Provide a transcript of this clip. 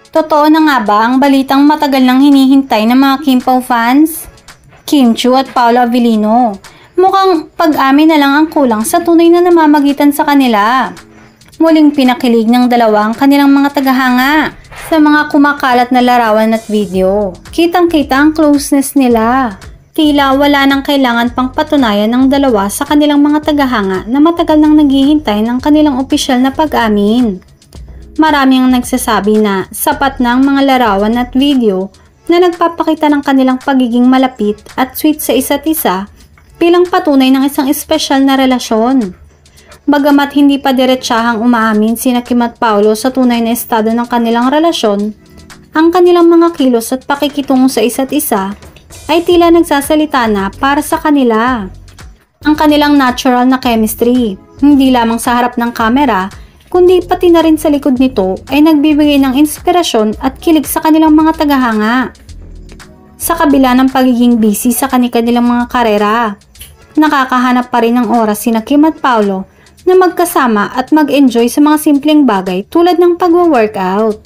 Totoo na nga ba ang balitang matagal nang hinihintay ng mga Kim Pao fans? Kim Chiu at Paolo Avellino. Mukhang pag-amin na lang ang kulang sa tunay na namamagitan sa kanila. Muling pinakilig ng dalawa ang kanilang mga tagahanga sa mga kumakalat na larawan at video. Kitang-kita ang closeness nila. Tila wala nang kailangan pang patunayan ng dalawa sa kanilang mga tagahanga na matagal nang naghihintay ng kanilang opisyal na pag-amin. Marami ang nagsasabi na sapat na ang mga larawan at video na nagpapakita ng kanilang pagiging malapit at sweet sa isa't isa bilang patunay ng isang espesyal na relasyon. Bagamat hindi pa diretsahang umaamin sina Kim at Paolo sa tunay na estado ng kanilang relasyon, ang kanilang mga kilos at pakikitungo sa isa't isa ay tila nagsasalita na para sa kanila. Ang kanilang natural na chemistry, hindi lamang sa harap ng kamera, kundi pati na rin sa likod nito ay nagbibigay ng inspirasyon at kilig sa kanilang mga tagahanga. Sa kabila ng pagiging busy sa kanilang mga karera, nakakahanap pa rin ng oras sina Kim at Paolo na magkasama at mag-enjoy sa mga simpleng bagay tulad ng pag-workout.